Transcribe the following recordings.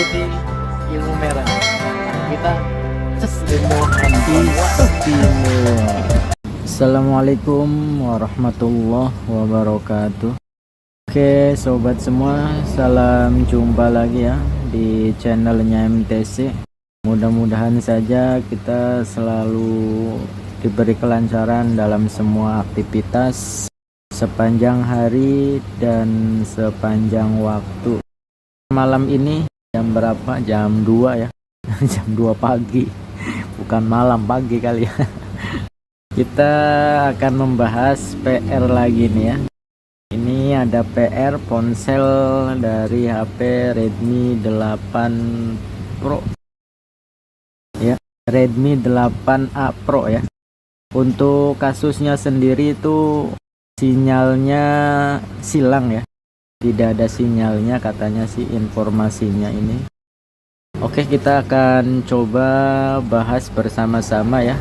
putih, ilmu merah. Kita ces ilmu istimewa. Assalamualaikum warahmatullahi wabarakatuh. Oke sobat semua, salam jumpa lagi ya di channelnya MTC. Mudah-mudahan saja kita selalu diberi kelancaran dalam semua aktivitas sepanjang hari dan sepanjang waktu. Malam ini jam berapa? Jam 2 ya. Jam 2 pagi. Bukan malam, pagi kali ya. Kita akan membahas PR lagi nih ya. Ini ada PR ponsel dari HP Redmi 8 Pro. Ya, Redmi 8A Pro ya. Untuk kasusnya sendiri itu sinyalnya silang ya. Tidak ada sinyalnya katanya sih informasinya ini. Oke, kita akan coba bahas bersama-sama ya.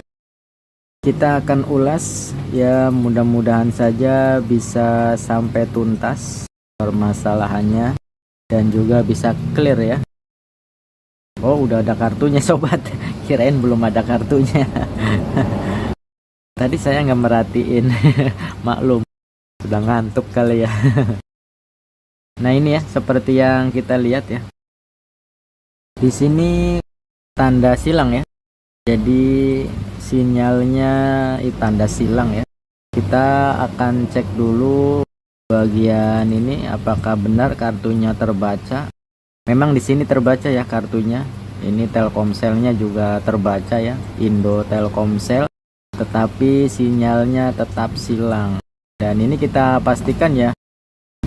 Kita akan ulas ya, mudah-mudahan saja bisa sampai tuntas permasalahannya dan juga bisa clear ya. Oh, udah ada kartunya sobat. Kirain belum ada kartunya. Tadi saya nggak merhatiin. Maklum, sudah ngantuk kali ya. Nah ini ya, seperti yang kita lihat ya. Di sini tanda silang ya. Jadi sinyalnya tanda silang ya. Kita akan cek dulu bagian ini apakah benar kartunya terbaca. Memang di sini terbaca ya kartunya. Ini Telkomselnya juga terbaca ya, Indo Telkomsel. Tetapi sinyalnya tetap silang. Dan ini kita pastikan ya.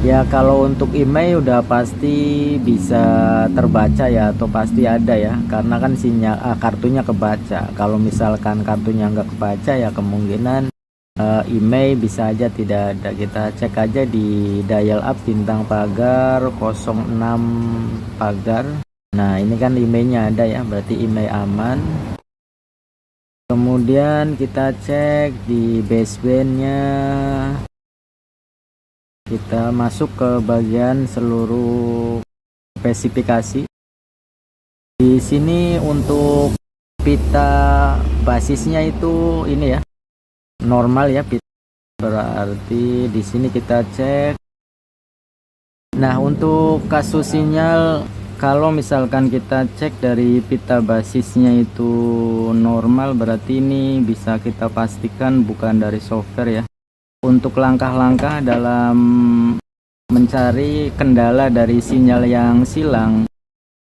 Ya kalau untuk email udah pasti bisa terbaca ya, atau pasti ada ya, karena kan sinyal kartunya kebaca. Kalau misalkan kartunya nggak kebaca ya kemungkinan email bisa aja tidak ada. Kita cek aja di dial up bintang pagar 06 pagar. Nah ini kan emailnya ada ya, berarti email aman. Kemudian kita cek di basebandnya. Kita masuk ke bagian seluruh spesifikasi. Di sini untuk pita basisnya itu ini ya, normal ya pita. Berarti di sini kita cek. Nah, untuk kasus sinyal kalau misalkan kita cek dari pita basisnya itu normal, berarti ini bisa kita pastikan bukan dari software ya. Untuk langkah-langkah dalam mencari kendala dari sinyal yang silang,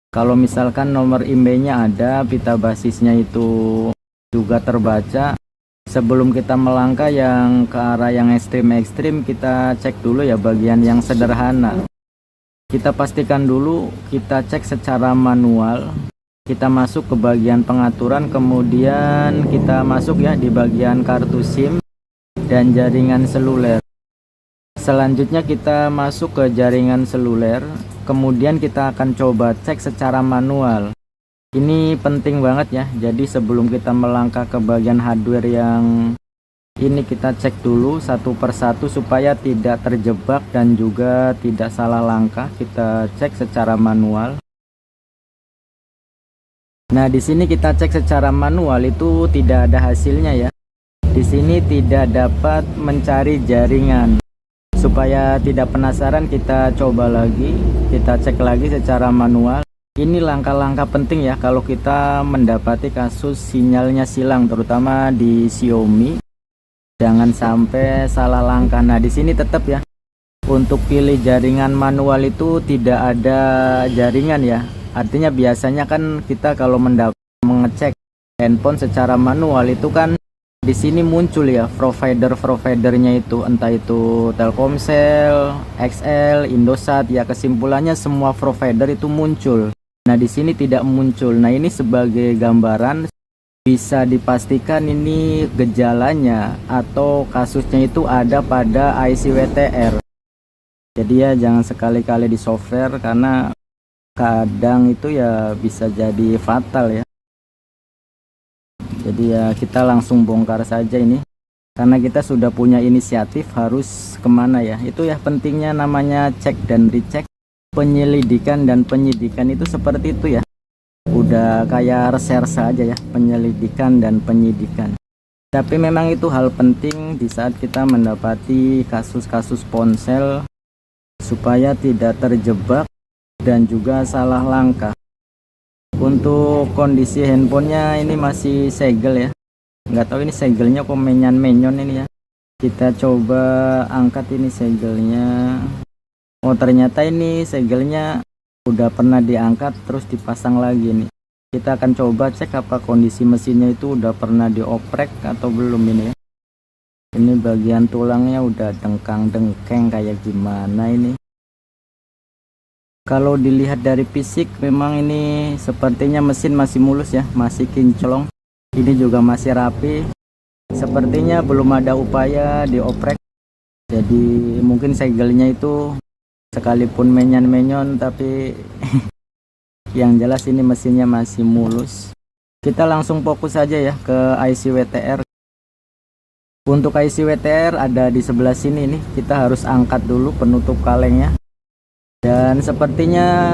kalau misalkan nomor emailnya ada, pita basisnya itu juga terbaca, sebelum kita melangkah yang ke arah yang ekstrim-ekstrim, kita cek dulu ya bagian yang sederhana. Kita pastikan dulu, kita cek secara manual. Kita masuk ke bagian pengaturan, kemudian kita masuk ya di bagian kartu SIM dan jaringan seluler. Selanjutnya kita masuk ke jaringan seluler, kemudian kita akan coba cek secara manual. Ini penting banget ya, jadi sebelum kita melangkah ke bagian hardware yang ini, kita cek dulu satu persatu supaya tidak terjebak dan juga tidak salah langkah. Kita cek secara manual. Nah di sini kita cek secara manual itu tidak ada hasilnya ya. Di sini tidak dapat mencari jaringan. Supaya tidak penasaran, kita coba lagi, kita cek lagi secara manual. Ini langkah-langkah penting ya kalau kita mendapati kasus sinyalnya silang, terutama di Xiaomi. Jangan sampai salah langkah. Nah di sini tetap ya, untuk pilih jaringan manual itu tidak ada jaringan ya. Artinya biasanya kan kita kalau mengecek handphone secara manual itu kan di sini muncul ya providernya itu, entah itu Telkomsel, XL, Indosat ya, kesimpulannya semua provider itu muncul. Nah di sini tidak muncul. Nah ini sebagai gambaran bisa dipastikan ini gejalanya atau kasusnya itu ada pada IC WTR. Jadi ya jangan sekali-kali di software, karena kadang itu ya bisa jadi fatal ya. Jadi ya kita langsung bongkar saja ini, karena kita sudah punya inisiatif harus kemana ya. Itu ya pentingnya namanya cek dan recheck. penyelidikan dan penyidikan itu seperti itu ya, udah kayak reserse aja ya, penyelidikan dan penyidikan. Tapi memang itu hal penting di saat kita mendapati kasus-kasus ponsel, supaya tidak terjebak dan juga salah langkah. Untuk kondisi handphonenya ini masih segel ya, nggak tahu ini segelnya kok menyon ini ya. Kita coba angkat ini segelnya. Oh, ternyata ini segelnya udah pernah diangkat terus dipasang lagi nih. Kita akan coba cek apa kondisi mesinnya itu udah pernah dioprek atau belum ini ya. Ini bagian tulangnya udah dengkang-dengkeng kayak gimana ini. Kalau dilihat dari fisik memang ini sepertinya mesin masih mulus ya, masih kinclong. Ini juga masih rapi. Sepertinya belum ada upaya dioprek. Jadi mungkin segelnya itu sekalipun menyon-menyon tapi yang jelas ini mesinnya masih mulus. Kita langsung fokus saja ya ke IC WTR. Untuk IC WTR ada di sebelah sini nih. Kita harus angkat dulu penutup kalengnya. Dan sepertinya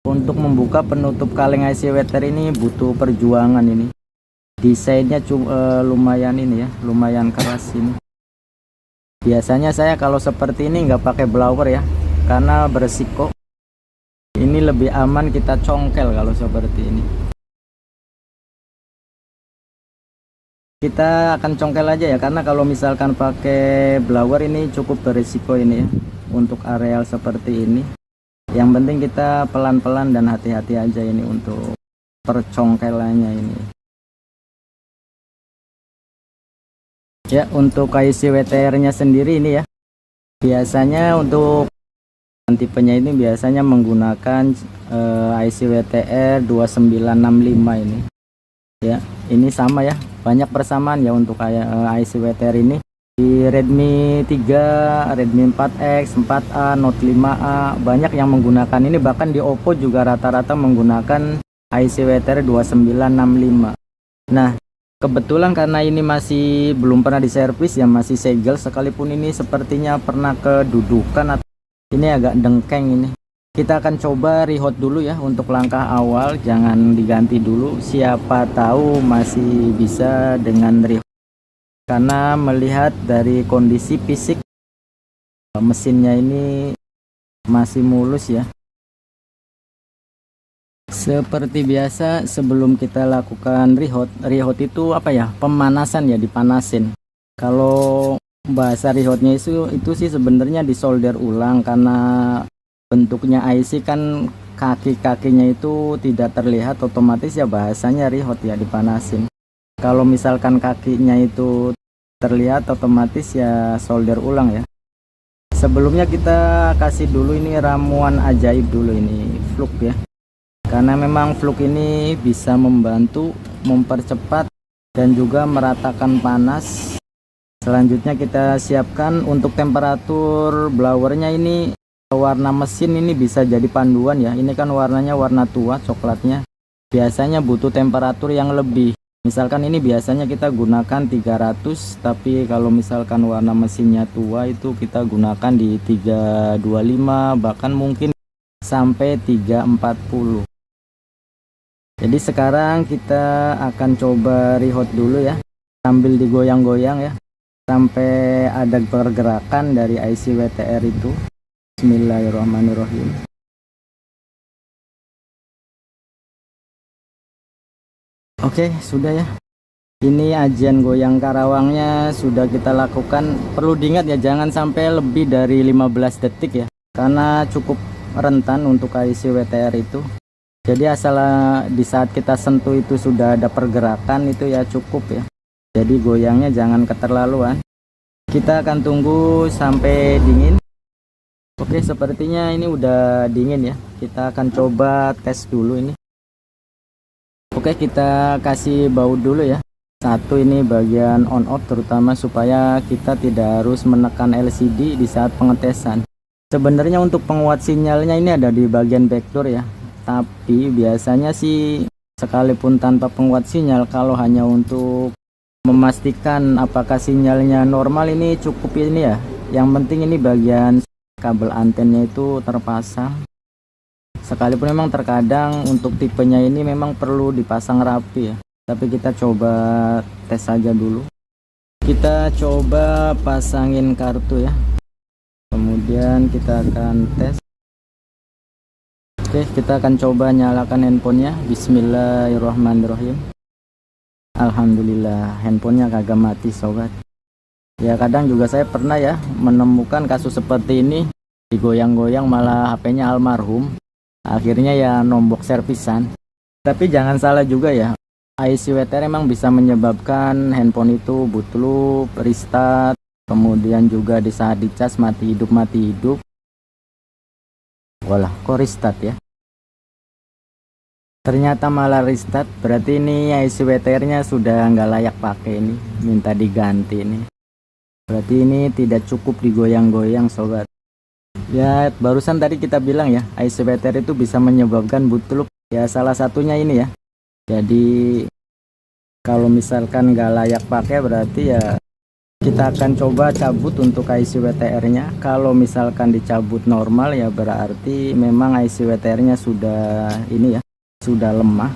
untuk membuka penutup kaleng IC WTR ini butuh perjuangan ini. Desainnya lumayan ini ya, lumayan keras ini. Biasanya saya kalau seperti ini nggak pakai blower ya, karena beresiko. Ini lebih aman kita congkel kalau seperti ini. Kita akan congkel aja ya, karena kalau misalkan pakai blower ini cukup berisiko ini ya, untuk areal seperti ini. Yang penting kita pelan-pelan dan hati-hati aja ini untuk percongkelannya ini. Ya, untuk IC WTR nya sendiri ini ya, biasanya untuk tipenya ini biasanya menggunakan IC WTR 2965 ini ya. Ini sama ya, banyak persamaan ya untuk IC WTR ini. Di Redmi 3, Redmi 4X, 4A, Note 5A banyak yang menggunakan ini. Bahkan di Oppo juga rata-rata menggunakan IC WTR 2965. Nah, kebetulan karena ini masih belum pernah diservis ya, masih segel, sekalipun ini sepertinya pernah kedudukan atau ini agak dengkeng ini. Kita akan coba rehot dulu ya untuk langkah awal, jangan diganti dulu. Siapa tahu masih bisa dengan rehot. Karena melihat dari kondisi fisik mesinnya ini masih mulus ya. Seperti biasa sebelum kita lakukan rehot itu apa ya, pemanasan ya, dipanasin. Kalau bahasa rehotnya itu sih sebenarnya disolder ulang, karena bentuknya IC kan kaki-kakinya itu tidak terlihat, otomatis ya bahasanya rehot ya, dipanasin. Kalau misalkan kakinya itu terlihat, otomatis ya solder ulang ya. Sebelumnya kita kasih dulu ini ramuan ajaib dulu, ini fluk ya, karena memang fluk ini bisa membantu mempercepat dan juga meratakan panas. Selanjutnya kita siapkan untuk temperatur blowernya ini. Warna mesin ini bisa jadi panduan ya. Ini kan warnanya warna tua, coklatnya. Biasanya butuh temperatur yang lebih. Misalkan ini biasanya kita gunakan 300, tapi kalau misalkan warna mesinnya tua itu kita gunakan di 325, bahkan mungkin sampai 340. Jadi sekarang kita akan coba rehot dulu ya, sambil digoyang-goyang ya, sampai ada pergerakan dari IC WTR itu. Bismillahirrahmanirrahim. Oke, sudah ya. Ini ajian goyang karawangnya sudah kita lakukan. Perlu diingat ya, jangan sampai lebih dari 15 detik ya, karena cukup rentan untuk IC WTR itu. Jadi asal di saat kita sentuh itu sudah ada pergerakan itu ya cukup ya. Jadi goyangnya jangan keterlaluan. Kita akan tunggu sampai dingin. Oke, sepertinya ini udah dingin ya. Kita akan coba tes dulu ini. Oke, kita kasih baut dulu ya. Satu, ini bagian on off terutama supaya kita tidak harus menekan LCD di saat pengetesan. Sebenarnya untuk penguat sinyalnya ini ada di bagian backdoor ya. Tapi biasanya sih sekalipun tanpa penguat sinyal, kalau hanya untuk memastikan apakah sinyalnya normal ini cukup ini ya. Yang penting ini bagian kabel antennya itu terpasang. Sekalipun memang terkadang untuk tipenya ini memang perlu dipasang rapi ya, tapi kita coba tes saja dulu. Kita coba pasangin kartu ya, kemudian kita akan tes. Oke, kita akan coba nyalakan handphonenya. Bismillahirrahmanirrahim. Alhamdulillah, handphonenya kagak mati sobat. Ya kadang juga saya pernah ya menemukan kasus seperti ini, digoyang-goyang malah HP-nya almarhum. Akhirnya ya nombok servisan. Tapi jangan salah juga ya, IC WTR emang bisa menyebabkan handphone itu bootloop, restart, kemudian juga di saat dicas mati hidup. Walah, kok restart ya? Ternyata malah restart, berarti ini IC WTR-nya sudah nggak layak pakai ini, minta diganti ini. Berarti ini tidak cukup digoyang-goyang sobat. Ya barusan tadi kita bilang ya, IC WTR itu bisa menyebabkan bootloop. Ya salah satunya ini ya. Jadi kalau misalkan nggak layak pakai berarti ya kita akan coba cabut untuk IC WTR-nya. Kalau misalkan dicabut normal ya berarti memang IC WTR-nya sudah ini ya, sudah lemah.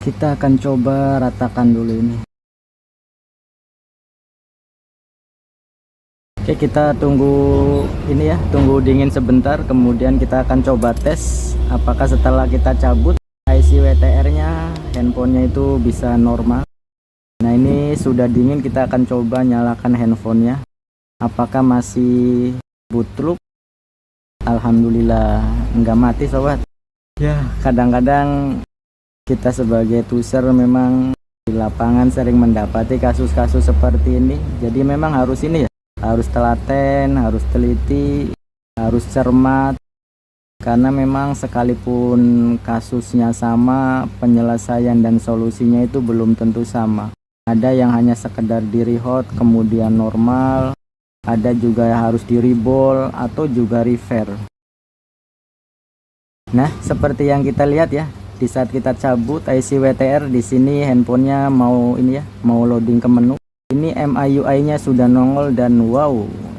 Kita akan coba ratakan dulu ini. Oke, kita tunggu ini ya, tunggu dingin sebentar, kemudian kita akan coba tes apakah setelah kita cabut IC WTR-nya handphonenya itu bisa normal. Nah ini sudah dingin, kita akan coba nyalakan handphonenya apakah masih bootloop. Alhamdulillah nggak mati sobat ya. Kadang-kadang kita sebagai tuser memang di lapangan sering mendapati kasus-kasus seperti ini, jadi memang harus ini ya, harus telaten, harus teliti, harus cermat, karena memang sekalipun kasusnya sama, penyelesaian dan solusinya itu belum tentu sama. Ada yang hanya sekedar di rehot kemudian normal, ada juga yang harus di reball atau juga repair. Nah seperti yang kita lihat ya, di saat kita cabut IC WTR, di sini handphonenya mau ini ya, mau loading ke menu. Ini MIUI-nya sudah nongol dan wow,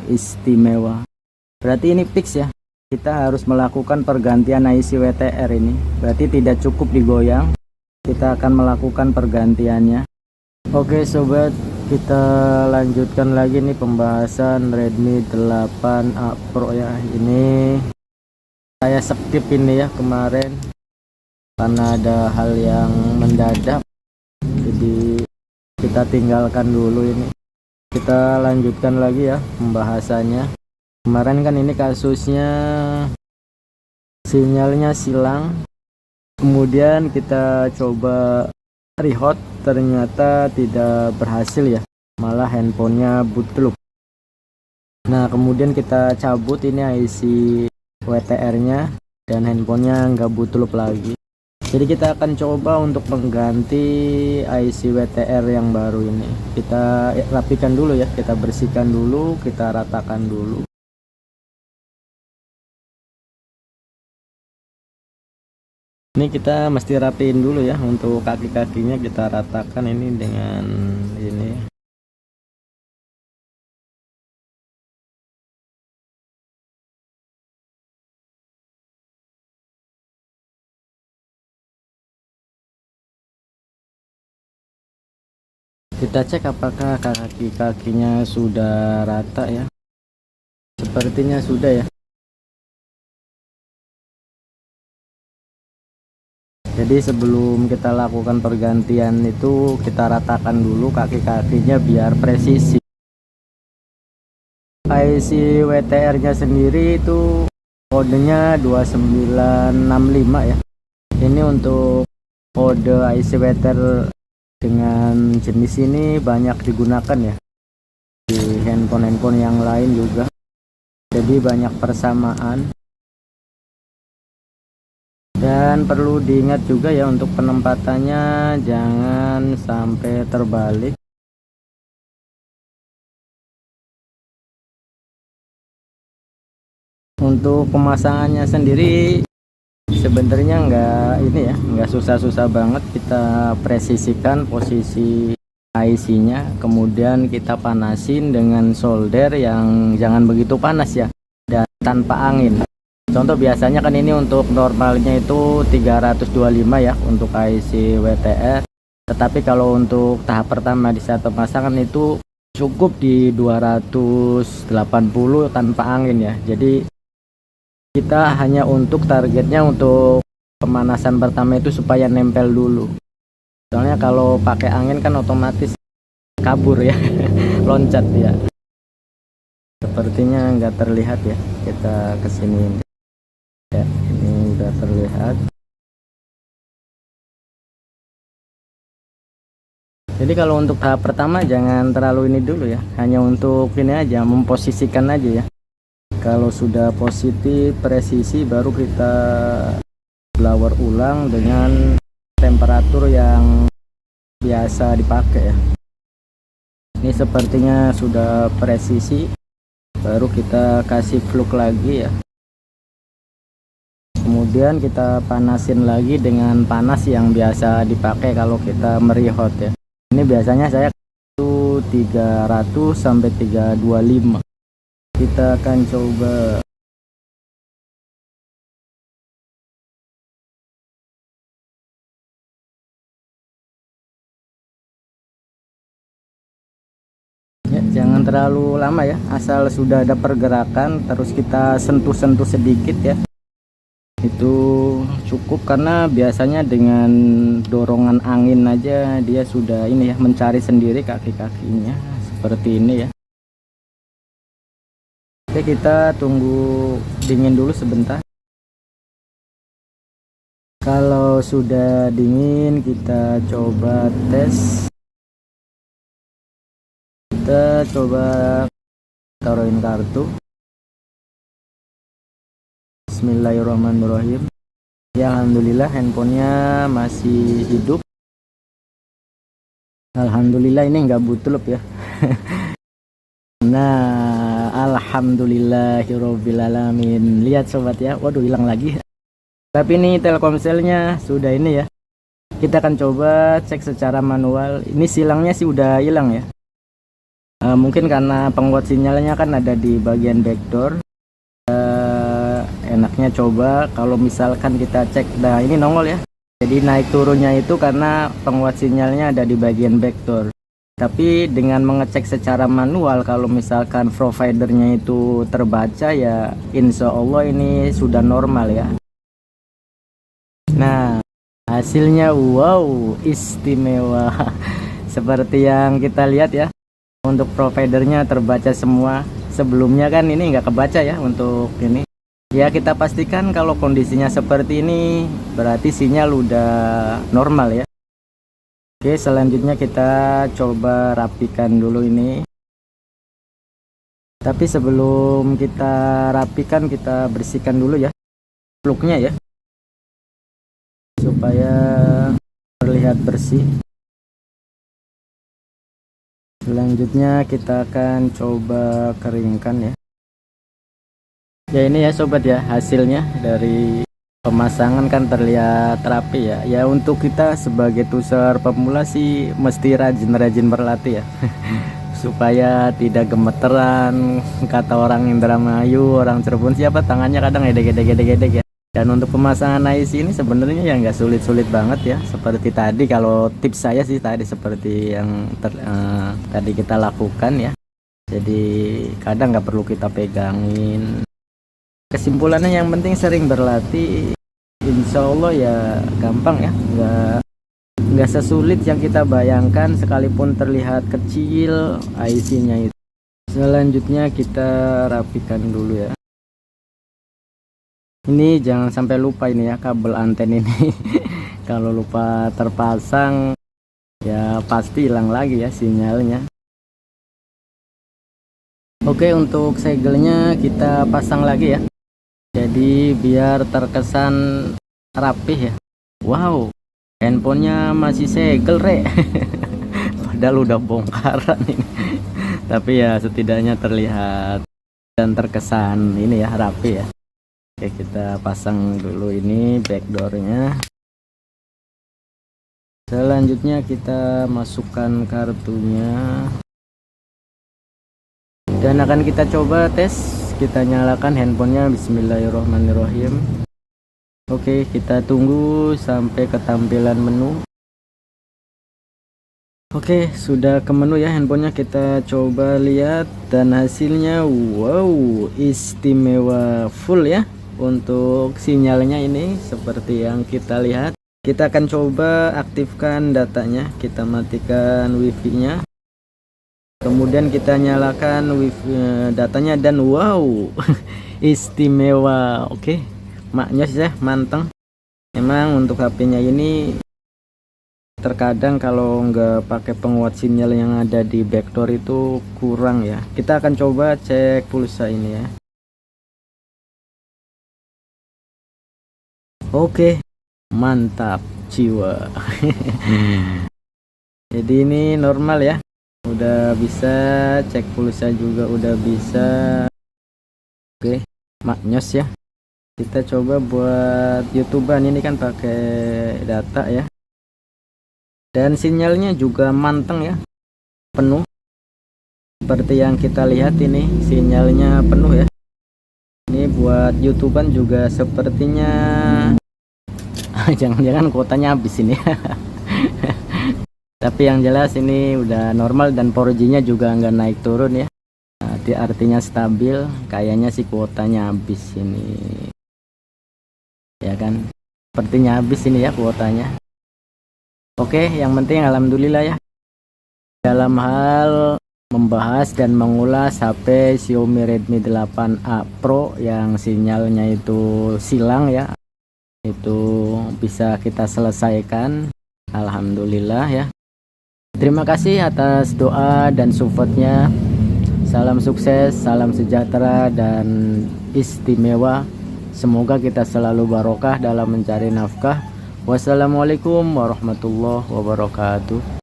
istimewa. Berarti ini fix ya. Kita harus melakukan pergantian IC WTR ini. Berarti tidak cukup digoyang. Kita akan melakukan pergantiannya. Oke sobat, kita lanjutkan lagi nih pembahasan Redmi 8A Pro ya. Ini saya skip ini ya kemarin karena ada hal yang mendadak, jadi kita tinggalkan dulu ini. Kita lanjutkan lagi ya pembahasannya. Kemarin kan ini kasusnya sinyalnya silang, kemudian kita coba rehot, ternyata tidak berhasil ya, malah handphonenya bootloop. Nah kemudian kita cabut ini IC WTR-nya dan handphonenya nggak bootloop lagi. Jadi kita akan coba untuk mengganti IC WTR yang baru ini. Kita rapikan dulu ya, kita bersihkan dulu, kita ratakan dulu. Ini kita mesti rapiin dulu ya, untuk kaki-kakinya kita ratakan ini dengan ini. Kita cek apakah kaki-kakinya sudah rata ya. Sepertinya sudah ya. Jadi sebelum kita lakukan pergantian itu kita ratakan dulu kaki-kakinya biar presisi. IC WTR-nya sendiri itu kodenya 2965 ya. Ini untuk kode IC WTR dengan jenis ini banyak digunakan ya di handphone-handphone yang lain juga. Jadi banyak persamaan. Dan perlu diingat juga ya untuk penempatannya jangan sampai terbalik. Untuk pemasangannya sendiri Sebenarnya nggak susah-susah banget. Kita presisikan posisi IC-nya, kemudian kita panasin dengan solder yang jangan begitu panas ya, dan tanpa angin. Contoh biasanya kan ini untuk normalnya itu 325 ya untuk IC WTR, tetapi kalau untuk tahap pertama di saat pemasangan itu cukup di 280 tanpa angin ya. Jadi kita hanya untuk targetnya untuk pemanasan pertama itu supaya nempel dulu. Soalnya kalau pakai angin kan otomatis kabur ya, loncat ya. Sepertinya nggak terlihat ya. Kita kesini ya, ini udah terlihat. Jadi kalau untuk tahap pertama jangan terlalu ini dulu ya, hanya untuk ini aja, memposisikan aja ya. Kalau sudah positif presisi baru kita blower ulang dengan temperatur yang biasa dipakai ya. Ini sepertinya sudah presisi, baru kita kasih fluk lagi ya. Kemudian kita panasin lagi dengan panas yang biasa dipakai kalau kita merihot ya. Ini biasanya saya itu 300 sampai 325. Kita akan coba. Ya, jangan terlalu lama ya, asal sudah ada pergerakan terus kita sentuh-sentuh sedikit ya, itu cukup. Karena biasanya dengan dorongan angin aja dia sudah ini ya, mencari sendiri kaki-kakinya seperti ini ya. Oke, kita tunggu dingin dulu sebentar. Kalau sudah dingin kita coba tes. Kita coba taruhin kartu. Bismillahirrahmanirrahim. Ya, alhamdulillah handphonenya masih hidup. Alhamdulillah ini nggak butlup ya. Nah, alhamdulillahirabbil alamin. Lihat sobat ya, waduh hilang lagi. Tapi ini Telkomselnya sudah ini ya. Kita akan coba cek secara manual. Ini silangnya sih udah hilang ya. Mungkin karena penguat sinyalnya kan ada di bagian backdoor. Enaknya coba kalau misalkan kita cek, nah ini nongol ya. Jadi naik turunnya itu karena penguat sinyalnya ada di bagian backdoor. Tapi dengan mengecek secara manual, kalau misalkan providernya itu terbaca ya, insya Allah ini sudah normal ya. Nah, hasilnya wow, istimewa. Seperti yang kita lihat ya, untuk providernya terbaca semua. Sebelumnya kan ini nggak kebaca ya untuk ini. Ya, kita pastikan kalau kondisinya seperti ini berarti sinyal udah normal ya. Oke, selanjutnya kita coba rapikan dulu ini. Tapi sebelum kita rapikan, kita bersihkan dulu ya plugnya ya, supaya terlihat bersih. Selanjutnya kita akan coba keringkan ya. Ya ini ya sobat ya, hasilnya dari pemasangan kan terlihat rapi ya. Ya untuk kita sebagai tuser pemula sih mesti rajin-rajin berlatih ya. Supaya tidak gemeteran, kata orang Indramayu, orang Cirebon siapa tangannya kadang gedek-gedek ya. Dan untuk pemasangan IC ini sebenarnya ya nggak sulit-sulit banget ya. Seperti tadi, kalau tips saya sih tadi seperti yang tadi kita lakukan ya. Jadi kadang nggak perlu kita pegangin. Kesimpulannya yang penting sering berlatih, insya Allah ya gampang ya, nggak sesulit yang kita bayangkan. Sekalipun terlihat kecil IC-nya itu. Selanjutnya kita rapikan dulu ya. Ini jangan sampai lupa ini ya, kabel anten ini. Kalau lupa terpasang ya pasti hilang lagi ya sinyalnya. Oke, untuk segelnya kita pasang lagi ya. Jadi biar terkesan rapih ya. Wow, handphonenya masih segel re. Padahal udah bongkaran ini. Tapi ya setidaknya terlihat dan terkesan ini ya, rapi ya. Oke, kita pasang dulu ini backdoornya. Selanjutnya kita masukkan kartunya dan akan kita coba tes. Kita nyalakan handphonenya. Bismillahirrohmanirrohim. Oke, kita tunggu sampai ke tampilan menu. Oke, sudah ke menu ya handphonenya. Kita coba lihat dan hasilnya wow, istimewa full ya. Untuk sinyalnya ini seperti yang kita lihat. Kita akan coba aktifkan datanya. Kita matikan wifi nya, kemudian kita nyalakan wifi datanya, dan wow istimewa. Oke, maknya sih ya, manteng. Memang untuk HP-nya ini terkadang kalau nggak pakai penguat sinyal yang ada di backdoor itu kurang ya. Kita akan coba cek pulsa ini ya. Oke, mantap jiwa. Jadi ini normal ya, udah bisa cek pulsa juga udah bisa. Oke, maknyos ya. Kita coba buat YouTubean ini kan pakai data ya, dan sinyalnya juga manteng ya, penuh seperti yang kita lihat. Ini sinyalnya penuh ya. Ini buat YouTubean juga sepertinya jangan-jangan kuotanya habis ini. Tapi yang jelas ini udah normal dan 4G nya juga nggak naik turun ya. Artinya stabil. Kayaknya sih kuotanya habis ini ya kan, sepertinya habis ini ya kuotanya. Oke, yang penting alhamdulillah ya, dalam hal membahas dan mengulas HP Xiaomi Redmi 8A Pro yang sinyalnya itu silang ya, itu bisa kita selesaikan alhamdulillah ya. Terima kasih atas doa dan supportnya. Salam sukses, salam sejahtera dan istimewa. Semoga kita selalu barokah dalam mencari nafkah. Wassalamualaikum warahmatullahi wabarakatuh.